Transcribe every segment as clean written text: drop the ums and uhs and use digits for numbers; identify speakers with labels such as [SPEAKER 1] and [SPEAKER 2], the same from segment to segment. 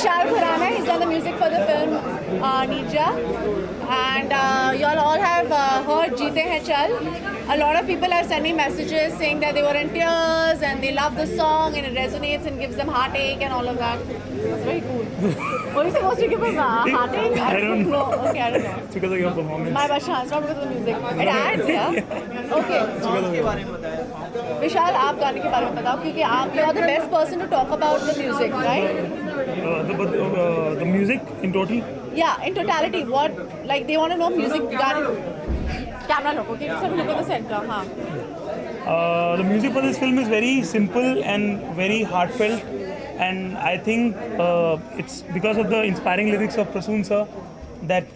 [SPEAKER 1] Vishal Khurana. He's done the music for the film Nija. And you all have heard Jeete Hain Chal. A lot of people are sending messages saying that they were in tears and they love the song and it resonates and gives them heartache and all of that. It's very cool. Were you supposed to give a heartache?
[SPEAKER 2] I don't know.
[SPEAKER 1] Okay, I don't know.
[SPEAKER 2] It's because of your performance.
[SPEAKER 1] My bad, it's not because of the music. It adds, yeah? Okay. विशाल आप गाने के बारे में बताओ क्योंकि आप you are the best person to talk about the music, right?
[SPEAKER 2] The music in total?
[SPEAKER 1] Yeah, in totality, what like they want to know music गाने camera look, okay? So look at the center, हाँ.
[SPEAKER 2] The music for this film is very simple and very heartfelt, and I think it's because of the inspiring lyrics of Prasoon sir that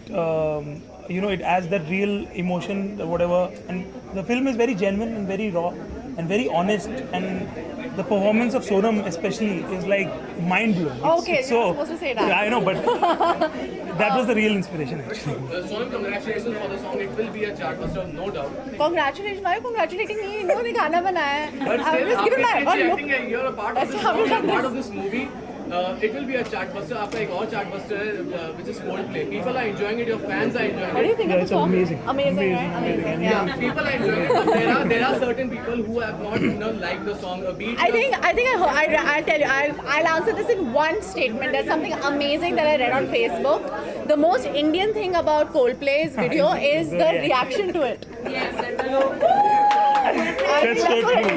[SPEAKER 2] it adds that real emotion, whatever. And the film is very genuine and very raw and very honest, and the performance of Sonam especially is like mind blowing.
[SPEAKER 1] Okay, you're not supposed to say that.
[SPEAKER 2] Yeah, I know, but that was the real inspiration actually.
[SPEAKER 3] Sonam, congratulations for the song. It will be a chartbuster, no doubt.
[SPEAKER 1] Congratulations, why are you congratulating me? इन्होंने गाना बनाया है.
[SPEAKER 3] But
[SPEAKER 1] I'm
[SPEAKER 3] still,
[SPEAKER 1] just giving my one
[SPEAKER 3] I
[SPEAKER 1] look.
[SPEAKER 3] think you're a part of this
[SPEAKER 1] That's how
[SPEAKER 3] song,
[SPEAKER 1] we
[SPEAKER 3] you're
[SPEAKER 1] done
[SPEAKER 3] a part
[SPEAKER 1] this.
[SPEAKER 3] of this movie. It will be a chartbuster. आपका एक और chartbuster है, which is Coldplay. People are enjoying it. Your fans are enjoying
[SPEAKER 1] What do you
[SPEAKER 3] it.
[SPEAKER 1] think
[SPEAKER 2] Yeah,
[SPEAKER 1] of the
[SPEAKER 2] it's
[SPEAKER 1] song?
[SPEAKER 2] amazing.
[SPEAKER 1] Amazing, right? Amazing, yeah.
[SPEAKER 3] People are enjoying it. But there are certain people who have not liked the song.
[SPEAKER 1] I'll tell you, I'll answer this in one statement. There's something amazing that I read on Facebook. The most Indian thing about Coldplay's video is the reaction to it.
[SPEAKER 2] That's so true.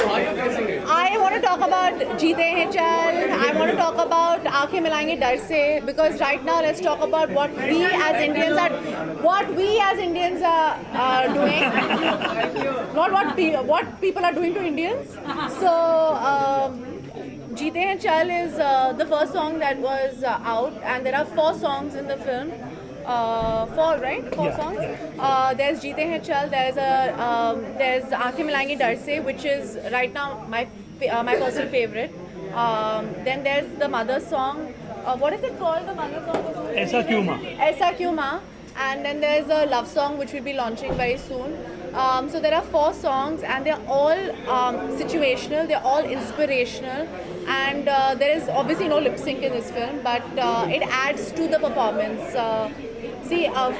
[SPEAKER 3] How are you facing it?
[SPEAKER 1] I want to talk about Jeete Hain Chal. I want to talk about Aankhein Milayenge Dar Se, because right now let's talk about what we as Indians are doing, not what people are doing to Indians. So Jeete Hain Chal is the first song that was out, and there are 4 songs in the film. 4, right? 4 songs. There's Jeete Hain Chal. There's Aankhein Milayenge Dar Se, which is right now my personal favorite. Then there's the mother song. What is it called? The mother song?
[SPEAKER 2] Aisa Kyun Maa?
[SPEAKER 1] Aisa Kyun Maa. And then there's a love song which we'll be launching very soon. So there are 4 songs, and they're all situational. They're all inspirational. And there is obviously no lip sync in this film, but it adds to the performance.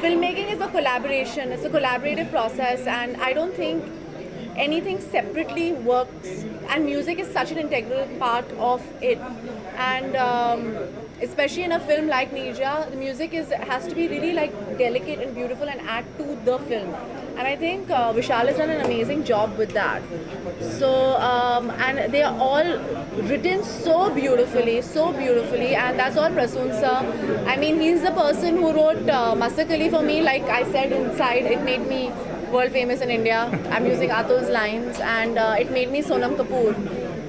[SPEAKER 1] Filmmaking is a collaboration. It's a collaborative process, and I don't think anything separately works. And music is such an integral part of it. And especially in a film like Nija, the music has to be really like delicate and beautiful and add to the film. And I think Vishal has done an amazing job with that. So, and they are all written so beautifully, and that's all Prasoon sir. I mean, he's the person who wrote Masakali for me. Like I said inside, it made me world famous in India. I'm using Atul's lines, and it made me Sonam Kapoor.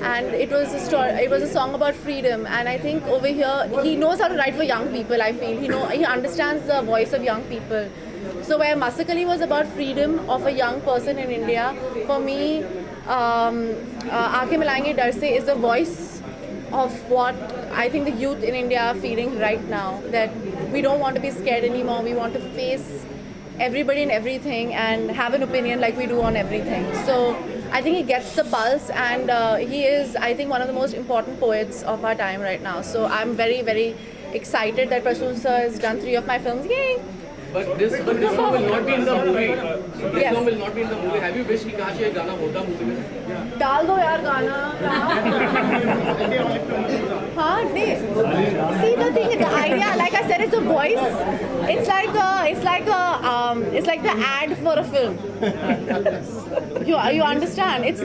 [SPEAKER 1] And it was a story. It was a song about freedom, and I think over here he knows how to write for young people. I feel he understands the voice of young people. So where Masakali was about freedom of a young person in India, for me, Aankhein Milayenge Dar Se is the voice of what I think the youth in India are feeling right now. That we don't want to be scared anymore. We want to face everybody and everything and have an opinion like we do on everything. So I think he gets the pulse, and he is, I think, one of the most important poets of our time right now. So I'm very, very excited that Prasoon sir has done 3 of my films. Yay!
[SPEAKER 3] But this song will not be in the movie. This
[SPEAKER 1] Yes.
[SPEAKER 3] song will not be in the movie. Have you wished कि काश ये गाना होता movie में?
[SPEAKER 1] डाल दो यार गाना. हाँ, नहीं. See the thing, the idea, like I said, it's a voice. It's like the ad for a film. You understand? It's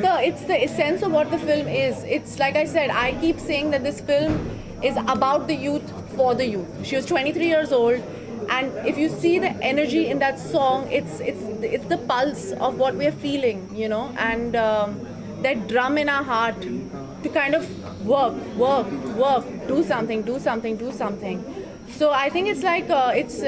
[SPEAKER 1] the essence of what the film is. It's like I said, I keep saying that this film is about the youth for the youth. She was 23 years old. And if you see the energy in that song, it's the pulse of what we're feeling, and that drum in our heart to kind of work, do something. So I think it's like it's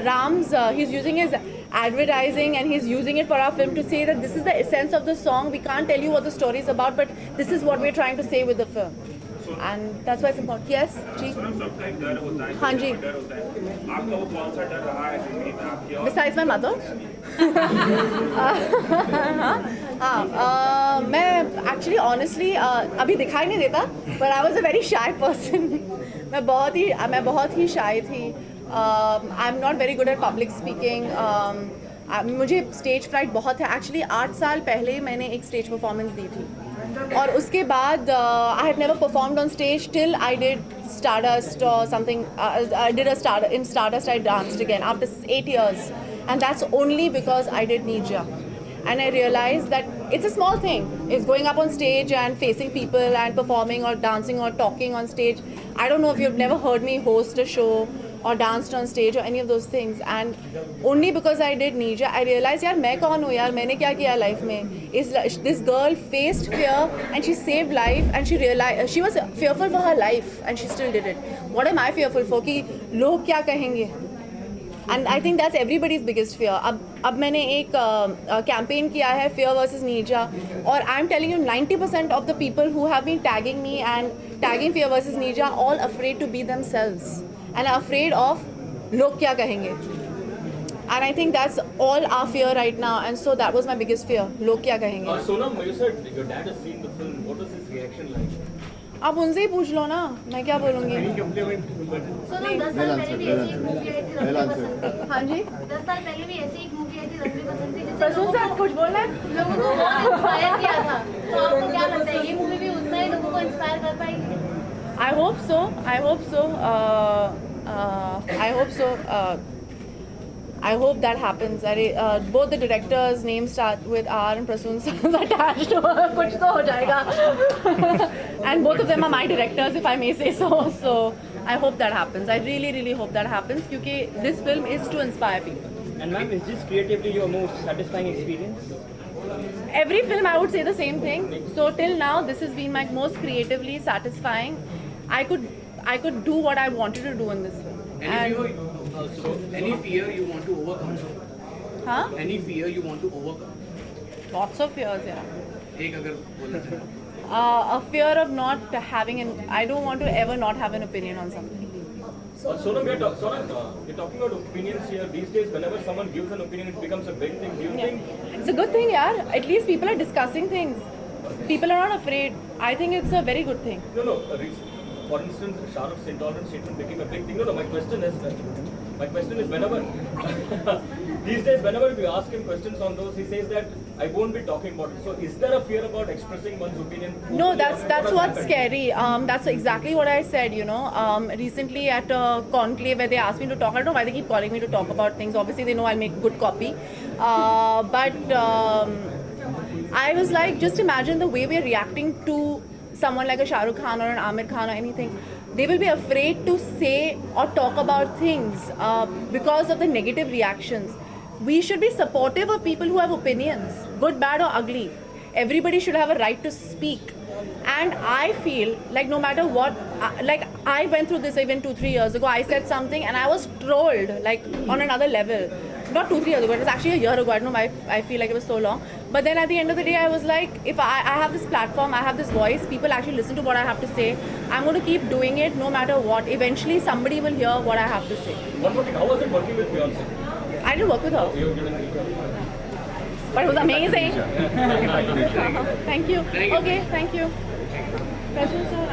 [SPEAKER 1] Ram's. He's using his advertising, and he's using it for our film to say that this is the essence of the song. We can't tell you what the story is about, but this is what we're trying to say with the film. And that's why it's important. Yes, जी. हाँ जी. Besides my mother. हाँ, मैं actually honestly अभी दिखाई नहीं देता, पर I was a very shy person. मैं बहुत ही शाय थी. I am not very good at public speaking. मुझे स्टेज फ्राइट बहुत है. एक्चुअली 8 साल पहले मैंने एक स्टेज परफॉर्मेंस दी थी, और उसके बाद I have never performed on stage till I did Stardust or something. I did in Stardust. I danced again after 8 years, and that's only because I did Nija. And I realized that it's a small thing. It's going up on stage and facing people and performing or dancing or talking on stage. I don't know if you've never heard me host a show or danced on stage or any of those things. And only because I did Nija, I realized, यार मैं कौन हूँ यार, मैंने क्या किया life में. This girl faced fear and she saved life, and she realized she was fearful for her life and she still did it. What am I fearful for? कि लोग क्या कहेंगे? And I think that's everybody's biggest fear. अब मैंने एक campaign किया है Fear versus Nija, और I'm telling you 90% of the people who have been tagging me and tagging Fear versus Nija are all afraid to be themselves and are afraid of लोग क्या कहेंगे. And I think that's all our fear right now, and so that was my biggest fear. लोग क्या कहेंगे.
[SPEAKER 4] Sonam, you said your dad has seen the film. What was his reaction like?
[SPEAKER 1] आप उनसे ही पूछ लो ना, मैं क्या बोलूँगी.
[SPEAKER 5] सोनम 10 साल पहले भी ऐसी एक मूवी आई थी रंगली बसंती.
[SPEAKER 1] हाँ जी,
[SPEAKER 5] 10 साल पहले भी ऐसी एक मूवी आई थी रंगली बसंती, जिससे
[SPEAKER 1] प्रसून से आप कुछ बोलना है.
[SPEAKER 5] लोगों को बहुत इंस्पायर किया था. तो आपको क्या लगता है ये मूवी भी उतना ही लोगों को इंस्पायर कर पाएगी?
[SPEAKER 1] I hope so. I hope so. I hope so. I hope that happens. Both the directors' names start with R and Prasoon is attached to कुछ तो हो जाएगा. And both of them are my directors, if I may say so. So I hope that happens. I really, really hope that happens, क्योंकि this film is to inspire people.
[SPEAKER 6] And ma'am, is this creatively your most satisfying experience?
[SPEAKER 1] Every film I would say the same thing. So till now, this has been my most creatively satisfying. I could do what I wanted to do in this film.
[SPEAKER 3] Any fear you want to overcome?
[SPEAKER 1] Huh?
[SPEAKER 3] Any fear you want to overcome?
[SPEAKER 1] Lots of fears, yeah.
[SPEAKER 3] एक अगर बोलना चाहे.
[SPEAKER 1] A fear of not having I don't want to ever not have an opinion on something.
[SPEAKER 4] Sonam, you're talking about opinions here. These days, whenever someone gives an opinion, it becomes a big thing. Do you think?
[SPEAKER 1] It's a good thing, yeah. At least people are discussing things. People are not afraid. I think it's a very good thing.
[SPEAKER 4] No. For instance, Shah Rukh's intolerance statement became a big thing. No. My question is whenever these days, whenever we ask him questions on those, he says that I won't be talking about it. So, is there a fear about expressing one's opinion?
[SPEAKER 1] No, that's what's scary. That's exactly what I said. You know, recently at a conclave where they asked me to talk. I don't know why they keep calling me to talk about things. Obviously, they know I'll make good copy. But I was like, just imagine the way we're reacting to someone like a Shah Rukh Khan or an Amir Khan or anything. They will be afraid to say or talk about things because of the negative reactions. We should be supportive of people who have opinions, good, bad or ugly. Everybody should have a right to speak. And I feel like no matter what, like I went through this even 2-3 years ago. I said something and I was trolled like on another level. Not 2-3 years ago, it was actually a year ago. I don't know why I feel like it was so long. But then at the end of the day, I was like, if I have this platform, I have this voice, people actually listen to what I have to say. I'm going to keep doing it no matter what. Eventually, somebody will hear what I have to say.
[SPEAKER 4] One more thing. How was it working with Beyonce?
[SPEAKER 1] I didn't work with her,
[SPEAKER 4] You didn't meet her.
[SPEAKER 1] but it was amazing. Thank you. Okay, thank you. President sir.